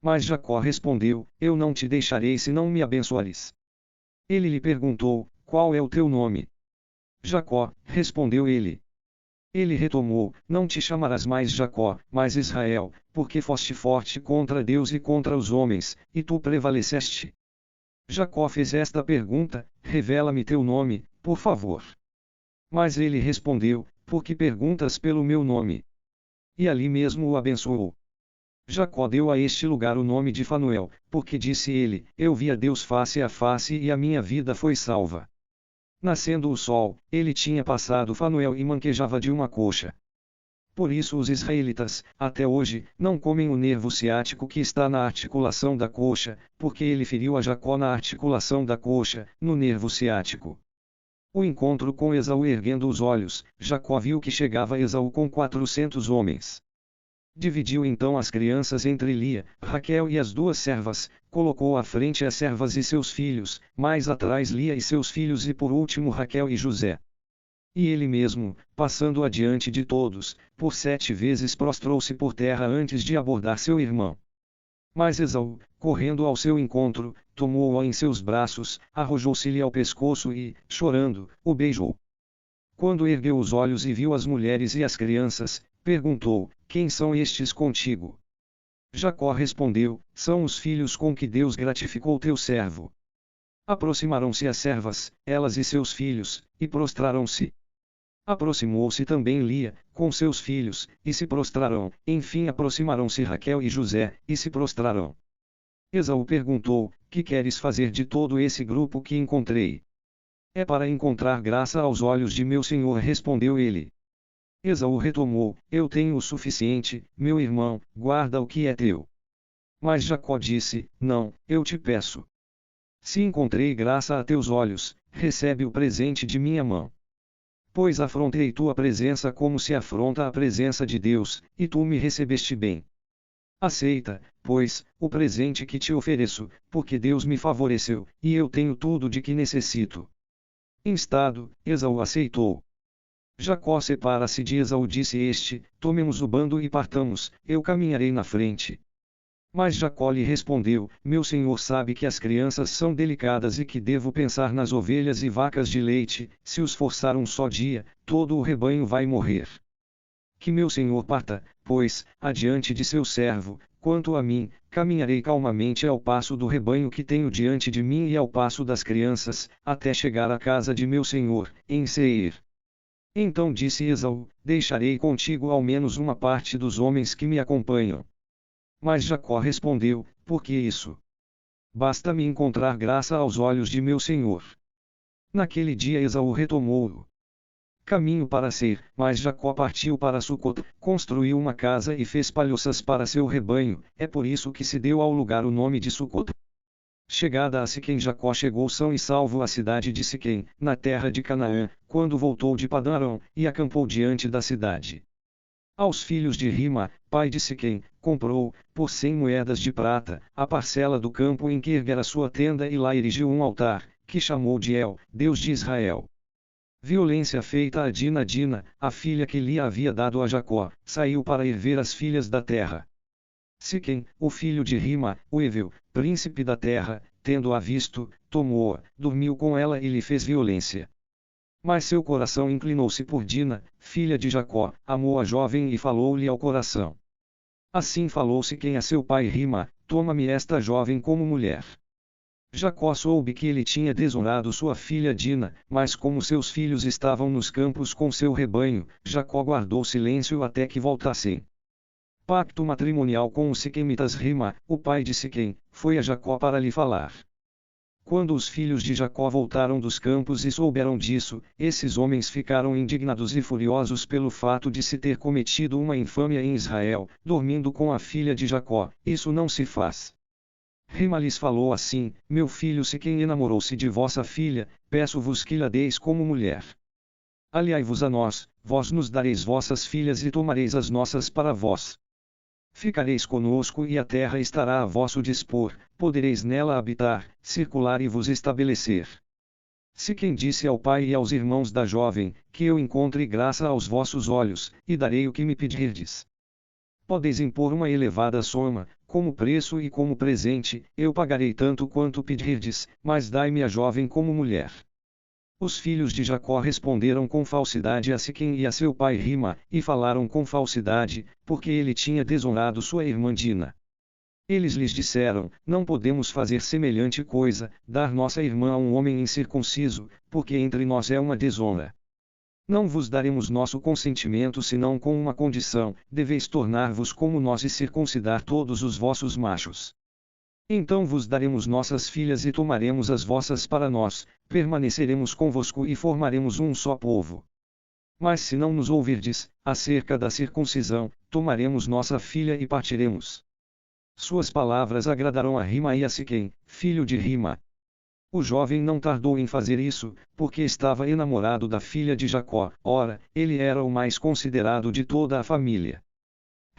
Mas Jacó respondeu: eu não te deixarei se não me abençoares. Ele lhe perguntou: qual é o teu nome? Jacó, respondeu ele. Ele retomou: não te chamarás mais Jacó, mas Israel, porque foste forte contra Deus e contra os homens, e tu prevaleceste. Jacó fez esta pergunta: revela-me teu nome, por favor. Mas ele respondeu: por que perguntas pelo meu nome? E ali mesmo o abençoou. Jacó deu a este lugar o nome de Fanuel, porque disse ele: eu vi a Deus face a face e a minha vida foi salva. Nascendo o sol, ele tinha passado Fanuel e manquejava de uma coxa. Por isso os israelitas, até hoje, não comem o nervo ciático que está na articulação da coxa, porque ele feriu a Jacó na articulação da coxa, no nervo ciático. O encontro com Esaú. Erguendo os olhos, Jacó viu que chegava Esaú com 400 homens. Dividiu então as crianças entre Lia, Raquel e as 2 servas, colocou à frente as servas e seus filhos, mais atrás Lia e seus filhos e por último Raquel e José. E ele mesmo, passando adiante de todos, por 7 vezes prostrou-se por terra antes de abordar seu irmão. Mas Esaú, correndo ao seu encontro, tomou-o em seus braços, arrojou-se-lhe ao pescoço e, chorando, o beijou. Quando ergueu os olhos e viu as mulheres e as crianças, perguntou: quem são estes contigo? Jacó respondeu: são os filhos com que Deus gratificou teu servo. Aproximaram-se as servas, elas e seus filhos, e prostraram-se. Aproximou-se também Lia, com seus filhos, e se prostraram. Enfim aproximaram-se Raquel e José, e se prostraram. Esaú perguntou: que queres fazer de todo esse grupo que encontrei? É para encontrar graça aos olhos de meu senhor, respondeu ele. Esaú retomou: eu tenho o suficiente, meu irmão, guarda o que é teu. Mas Jacó disse: não, eu te peço. Se encontrei graça a teus olhos, recebe o presente de minha mão. Pois afrontei tua presença como se afronta a presença de Deus, e tu me recebeste bem. Aceita, pois, o presente que te ofereço, porque Deus me favoreceu, e eu tenho tudo de que necessito. Instado, Esaú aceitou. Jacó separa-se de Esaú, disse este: tomemos o bando e partamos, eu caminharei na frente. Mas Jacó lhe respondeu: meu senhor sabe que as crianças são delicadas e que devo pensar nas ovelhas e vacas de leite, se os forçar um só dia, todo o rebanho vai morrer. Que meu senhor parta, pois, adiante de seu servo. Quanto a mim, caminharei calmamente ao passo do rebanho que tenho diante de mim e ao passo das crianças, até chegar à casa de meu senhor, em Seir. Então disse Esaú: deixarei contigo ao menos uma parte dos homens que me acompanham. Mas Jacó respondeu: por que isso? basta-me encontrar graça aos olhos de meu senhor. Naquele dia Esaú retomou o caminho para Seir, mas Jacó partiu para Sucote, construiu uma casa e fez palhoças para seu rebanho, é por isso que se deu ao lugar o nome de Sucote. Chegada a Siquém, Jacó chegou são e salvo à cidade de Siquém, na terra de Canaã, quando voltou de Padã Arã, e acampou diante da cidade. Aos filhos de Rima, pai de Siquém, comprou, por 100 moedas de prata, a parcela do campo em que erguera sua tenda e lá erigiu um altar, que chamou de El, Deus de Israel. Violência feita a Dina. Dina, a filha que lhe havia dado a Jacó, saiu para ir ver as filhas da terra. Siquém, o filho de Rima, o Eveu, príncipe da terra, tendo-a visto, tomou-a, dormiu com ela e lhe fez violência. Mas seu coração inclinou-se por Dina, filha de Jacó, amou a jovem e falou-lhe ao coração. Assim falou Siquém a seu pai Rima: toma-me esta jovem como mulher. Jacó soube que ele tinha desonrado sua filha Dina, mas como seus filhos estavam nos campos com seu rebanho, Jacó guardou silêncio até que voltassem. Pacto matrimonial com os siquemitas. Rima, o pai de Siquém, foi a Jacó para lhe falar. Quando os filhos de Jacó voltaram dos campos e souberam disso, esses homens ficaram indignados e furiosos pelo fato de se ter cometido uma infâmia em Israel, dormindo com a filha de Jacó. Isso não se faz. Rima lhes falou assim: meu filho Siquém enamorou-se de vossa filha, peço-vos que lhe deis como mulher. Aliai-vos a nós, vós nos dareis vossas filhas e tomareis as nossas para vós. Ficareis conosco e a terra estará a vosso dispor, podereis nela habitar, circular e vos estabelecer. Siquém disse ao pai e aos irmãos da jovem: que eu encontre graça aos vossos olhos, e darei o que me pedirdes. Podeis impor uma elevada soma, como preço e como presente, eu pagarei tanto quanto pedirdes, mas dai-me a jovem como mulher. Os filhos de Jacó responderam com falsidade a Siquém e a seu pai Rima, e falaram com falsidade, porque ele tinha desonrado sua irmã Dina. Eles lhes disseram: não podemos fazer semelhante coisa, dar nossa irmã a um homem incircunciso, porque entre nós é uma desonra. Não vos daremos nosso consentimento senão com uma condição: deveis tornar-vos como nós e circuncidar todos os vossos machos. Então vos daremos nossas filhas e tomaremos as vossas para nós, permaneceremos convosco e formaremos um só povo. Mas se não nos ouvirdes, acerca da circuncisão, tomaremos nossa filha e partiremos. Suas palavras agradaram a Rima e a Siquém, filho de Rima. O jovem não tardou em fazer isso, porque estava enamorado da filha de Jacó. Ora, ele era o mais considerado de toda a família.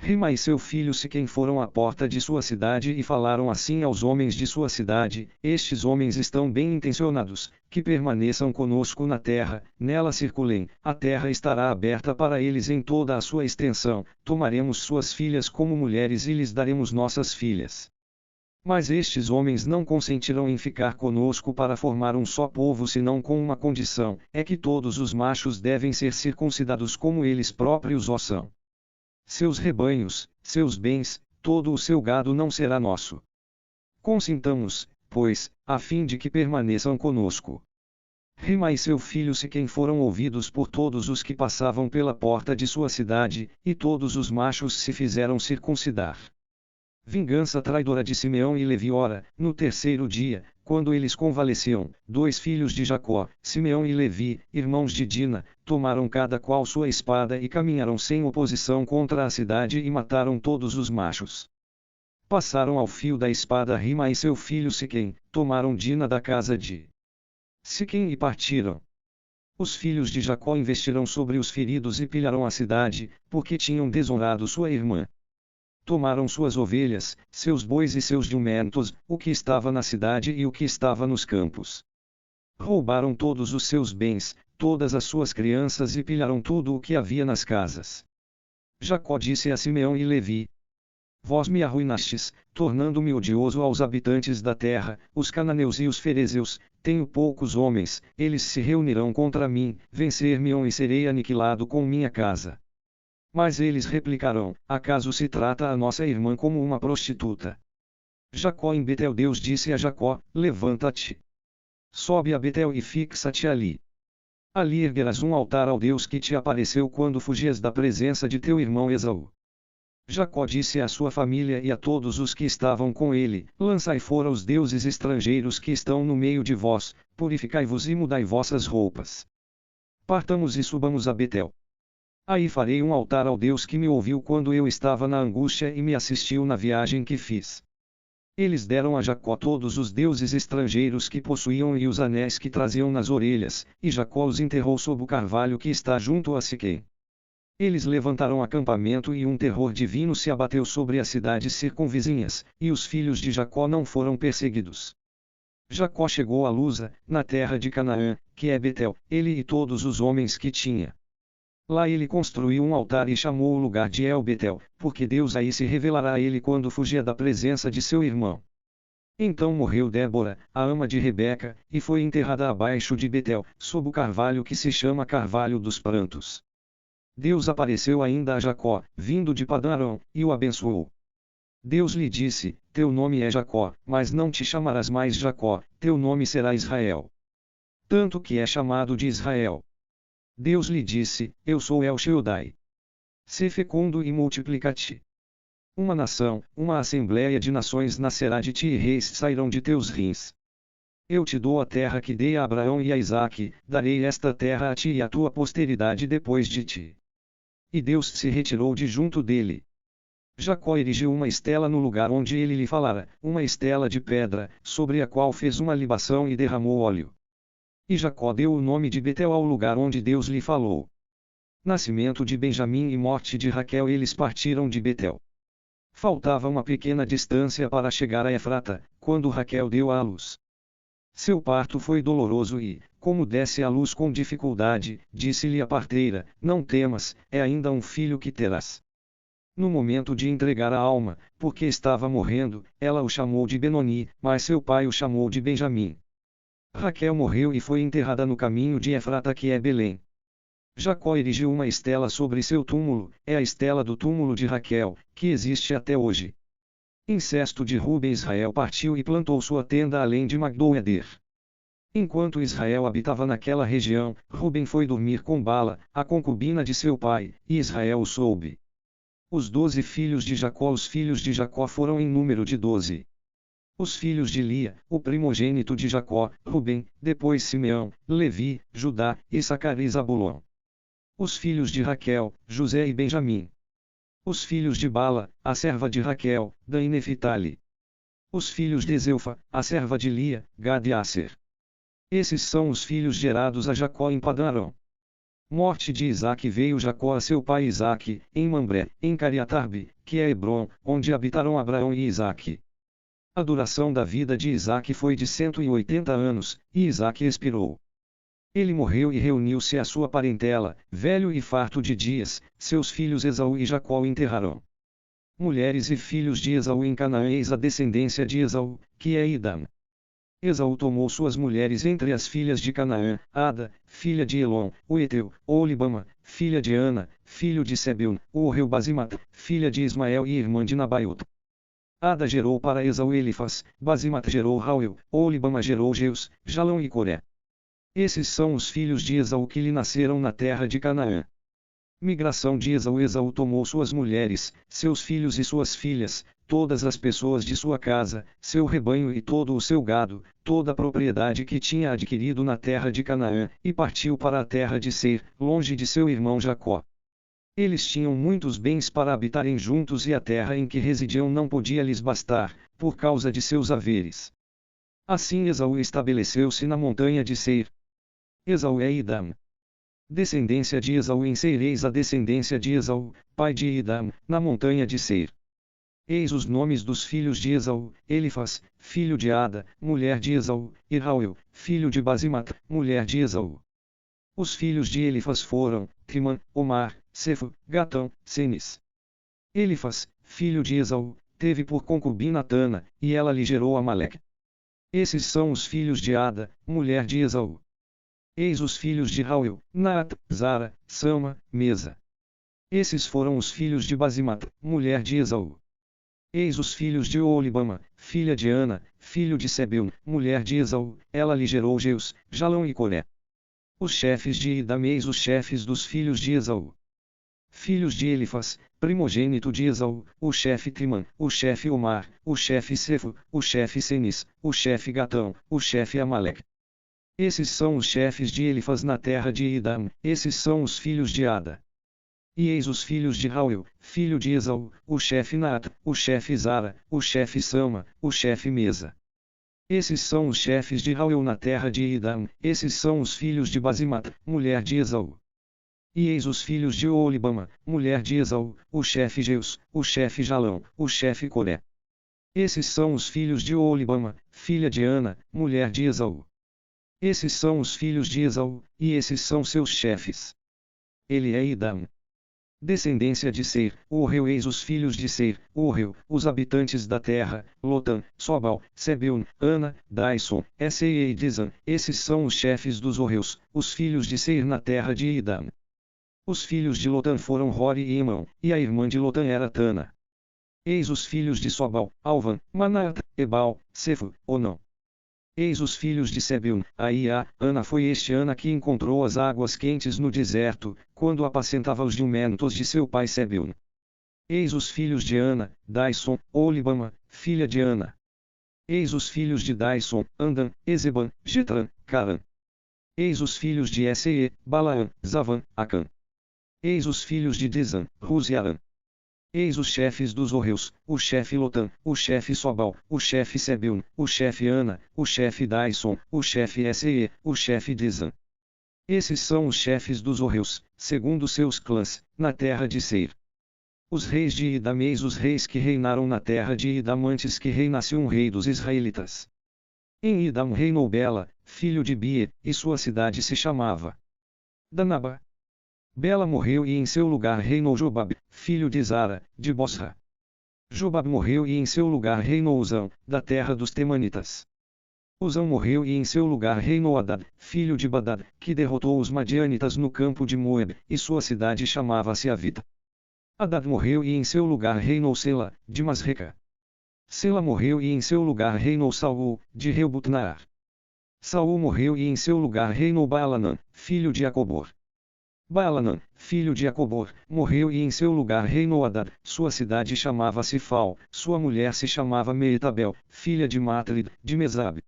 Rima e seu filho Siquém foram à porta de sua cidade e falaram assim aos homens de sua cidade: estes homens estão bem intencionados, que permaneçam conosco na terra, nela circulem, a terra estará aberta para eles em toda a sua extensão, tomaremos suas filhas como mulheres e lhes daremos nossas filhas. Mas estes homens não consentirão em ficar conosco para formar um só povo senão com uma condição: é que todos os machos devem ser circuncidados como eles próprios o são. Seus rebanhos, seus bens, todo o seu gado não será nosso. Consintamos, pois, a fim de que permaneçam conosco. Rima e seu filho Siquém foram ouvidos por todos os que passavam pela porta de sua cidade, e todos os machos se fizeram circuncidar. Vingança traidora de Simeão e Levi. Ora, no terceiro dia, quando eles convalesciam, 2 filhos de Jacó, Simeão e Levi, irmãos de Dina, tomaram cada qual sua espada e caminharam sem oposição contra a cidade e mataram todos os machos. Passaram ao fio da espada Rima e seu filho Siquém, tomaram Dina da casa de Siquém e partiram. Os filhos de Jacó investiram sobre os feridos e pilharam a cidade, porque tinham desonrado sua irmã. Tomaram suas ovelhas, seus bois e seus jumentos, o que estava na cidade e o que estava nos campos. Roubaram todos os seus bens, todas as suas crianças e pilharam tudo o que havia nas casas. Jacó disse a Simeão e Levi: vós me arruinastes, tornando-me odioso aos habitantes da terra, os cananeus e os ferezeus. Tenho poucos homens, eles se reunirão contra mim, vencer-me-ão e serei aniquilado com minha casa. Mas eles replicarão: acaso se trata a nossa irmã como uma prostituta? Jacó em Betel. Deus disse a Jacó: levanta-te. Sobe a Betel e fixa-te ali. Ali erguerás um altar ao Deus que te apareceu quando fugias da presença de teu irmão Esaú. Jacó disse à sua família e a todos os que estavam com ele: Lançai fora os deuses estrangeiros que estão no meio de vós, purificai-vos e mudai vossas roupas. Partamos e subamos a Betel. Aí farei um altar ao Deus que me ouviu quando eu estava na angústia e me assistiu na viagem que fiz. Eles deram a Jacó todos os deuses estrangeiros que possuíam e os anéis que traziam nas orelhas, e Jacó os enterrou sob o carvalho que está junto a Siquém. Eles levantaram acampamento e um terror divino se abateu sobre as cidades circunvizinhas, e os filhos de Jacó não foram perseguidos. Jacó chegou a Luza, na terra de Canaã, que é Betel, ele e todos os homens que tinha. Lá ele construiu um altar e chamou o lugar de El-Betel, porque Deus aí se revelará a ele quando fugia da presença de seu irmão. Então morreu Débora, a ama de Rebeca, e foi enterrada abaixo de Betel, sob o carvalho que se chama Carvalho dos Prantos. Deus apareceu ainda a Jacó, vindo de Padã-Arã, e o abençoou. Deus lhe disse: Teu nome é Jacó, mas não te chamarás mais Jacó, teu nome será Israel. Tanto que é chamado de Israel. Deus lhe disse: Eu sou El Shaddai. Sê fecundo e multiplica-te. Uma nação, uma assembléia de nações nascerá de ti e reis sairão de teus rins. Eu te dou a terra que dei a Abraão e a Isaque, darei esta terra a ti e à tua posteridade depois de ti. E Deus se retirou de junto dele. Jacó erigiu uma estela no lugar onde ele lhe falara, uma estela de pedra, sobre a qual fez uma libação e derramou óleo. E Jacó deu o nome de Betel ao lugar onde Deus lhe falou. Nascimento de Benjamim e morte de Raquel. Eles partiram de Betel. Faltava uma pequena distância para chegar a Efrata, quando Raquel deu à luz. Seu parto foi doloroso e, como desse à luz com dificuldade, disse-lhe a parteira: Não temas, é ainda um filho que terás. No momento de entregar a alma, porque estava morrendo, ela o chamou de Benoni, mas seu pai o chamou de Benjamim. Raquel morreu e foi enterrada no caminho de Efrata, que é Belém. Jacó erigiu uma estela sobre seu túmulo, é a estela do túmulo de Raquel, que existe até hoje. Incesto de Ruben. Israel partiu e plantou sua tenda além de Magdô-Eder. Enquanto Israel habitava naquela região, Ruben foi dormir com Bala, a concubina de seu pai, e Israel o soube. Os 12 filhos de Jacó. Os filhos de Jacó foram em número de 12. Os filhos de Lia, o primogênito de Jacó, Ruben, depois Simeão, Levi, Judá, Issacar e Zabulon. Os filhos de Raquel, José e Benjamim. Os filhos de Bala, a serva de Raquel, Dan e Neftali. Os filhos de Zeufa, a serva de Lia, Gad e Aser. Esses são os filhos gerados a Jacó em Padã-Arã. Morte de Isaque. Veio Jacó a seu pai Isaque, em Mambré, em Cariatarbe, que é Hebrom, onde habitaram Abraão e Isaque. A duração da vida de Isaque foi de 180 anos, e Isaque expirou. Ele morreu e reuniu-se à sua parentela, velho e farto de dias, seus filhos Esaú e Jacó o enterraram. Mulheres e filhos de Esaú em Canaã. Eis a descendência de Esaú, que é Idam. Esaú tomou suas mulheres entre as filhas de Canaã: Ada, filha de Elon, o Eteu, Olibama, filha de Ana, filho de Sebeon, o Orreu Bazimat, filha de Ismael e irmã de Nabaiot. Ada gerou para Esaú Elifaz, Bazimat gerou Rauel, Olibama gerou Jeus, Jalão e Coré. Esses são os filhos de Esaú que lhe nasceram na terra de Canaã. Migração de Esaú. Esaú tomou suas mulheres, seus filhos e suas filhas, todas as pessoas de sua casa, seu rebanho e todo o seu gado, toda a propriedade que tinha adquirido na terra de Canaã, e partiu para a terra de Seir, longe de seu irmão Jacó. Eles tinham muitos bens para habitarem juntos e a terra em que residiam não podia lhes bastar, por causa de seus haveres. Assim Esaú estabeleceu-se na montanha de Seir. Esaú é Idam. Descendência de Esaú em Seir. Eis a descendência de Esaú, pai de Idam, na montanha de Seir. Eis os nomes dos filhos de Esaú: Elifaz, filho de Ada, mulher de Esaú, e Rauel, filho de Bazimat, mulher de Esaú. Os filhos de Elifaz foram: Timã, Omar, Sefo, Gatão, Senis. Elifaz, filho de Esaú, teve por concubina Tana, e ela lhe gerou Amaleque. Esses são os filhos de Ada, mulher de Esaú. Eis os filhos de Rauel: Naat, Zara, Sama, Mesa. Esses foram os filhos de Bazimat, mulher de Esaú. Eis os filhos de Olibama, filha de Ana, filho de Sebeon, mulher de Esaú, ela lhe gerou Jeus, Jalão e Coré. Os chefes de Idam. Eis os chefes dos filhos de Esaú. Filhos de Elifaz, primogênito de Esaú, o chefe Timã, o chefe Omar, o chefe Sefo, o chefe Senis, o chefe Gatão, o chefe Amaleque. Esses são os chefes de Elifaz na terra de Idam, esses são os filhos de Ada. E eis os filhos de Rauel, filho de Esaú, o chefe Naat, o chefe Zara, o chefe Sama, o chefe Mesa. Esses são os chefes de Rauel na terra de Idam, esses são os filhos de Bazimat, mulher de Esaú. E eis os filhos de Olibama, mulher de Esaú, o chefe Jeus, o chefe Jalão, o chefe Coré. Esses são os filhos de Olibama, filha de Ana, mulher de Esaú. Esses são os filhos de Esaú, e esses são seus chefes. Ele é Idam. Descendência de Seir, Orreu. Eis os filhos de Seir, Orreu, os habitantes da terra, Lotã, Sobal, Sebeun, Ana, Daison, Essei e Dizan. Esses são os chefes dos Orreus, os filhos de Seir na terra de Idam. Os filhos de Lotã foram Rori e Emão, e a irmã de Lotã era Tana. Eis os filhos de Sobal, Alvan, Manaat, Ebal, Sefo, Onão. Eis os filhos de Sebeun, Aia, Ana. Foi este Ana que encontrou as águas quentes no deserto, quando apacentava os jumentos de seu pai Sebeun. Eis os filhos de Ana, Daison, Olibama, filha de Ana. Eis os filhos de Daison, Andan, Ezeban, Jetran, Caran. Eis os filhos de Essee, Balaam, Zavan, Acã. Eis os filhos de Dizan, Ruz e Aran. Eis os chefes dos Orreus, o chefe Lotã, o chefe Sobal, o chefe Sebeun, o chefe Ana, o chefe Daison, o chefe Essee, o chefe Dizan. Esses são os chefes dos Orreus, segundo seus clãs, na terra de Seir. Os reis de Idam. Eis os reis que reinaram na terra de Idam antes que reinasse um rei dos israelitas. Em Idam reinou Bela, filho de Bie, e sua cidade se chamava Danaba. Bela morreu e em seu lugar reinou Jobab, filho de Zara, de Bosra. Jobab morreu e em seu lugar reinou Uzão, da terra dos Temanitas. Uzão morreu e em seu lugar reinou Hadad, filho de Badad, que derrotou os Madianitas no campo de Moab, e sua cidade chamava-se Avita. Hadad morreu e em seu lugar reinou Sela, de Masreca. Sela morreu e em seu lugar reinou Saul, de Reubutnaar. Saul morreu e em seu lugar reinou Baalanã, filho de Acobor. Baalanã, filho de Acobor, morreu e em seu lugar reinou Hadad. Sua cidade chamava-se Fal, sua mulher se chamava Meetabel, filha de Matrid, de Mesabe.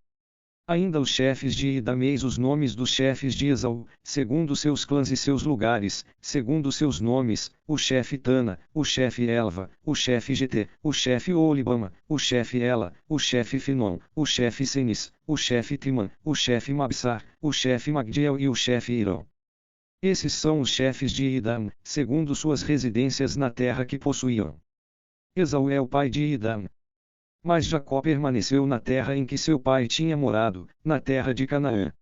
Ainda os chefes de Idam. Eis os nomes dos chefes de Esaú, segundo seus clãs e seus lugares, segundo seus nomes: o chefe Tana, o chefe Elva, o chefe GT, o chefe Olibama, o chefe Ela, o chefe Finom, o chefe Senis, o chefe Timã, o chefe Mabsar, o chefe Magdiel e o chefe Irão. Esses são os chefes de Idam, segundo suas residências na terra que possuíam. Esaú é o pai de Idam. Mas Jacó permaneceu na terra em que seu pai tinha morado, na terra de Canaã.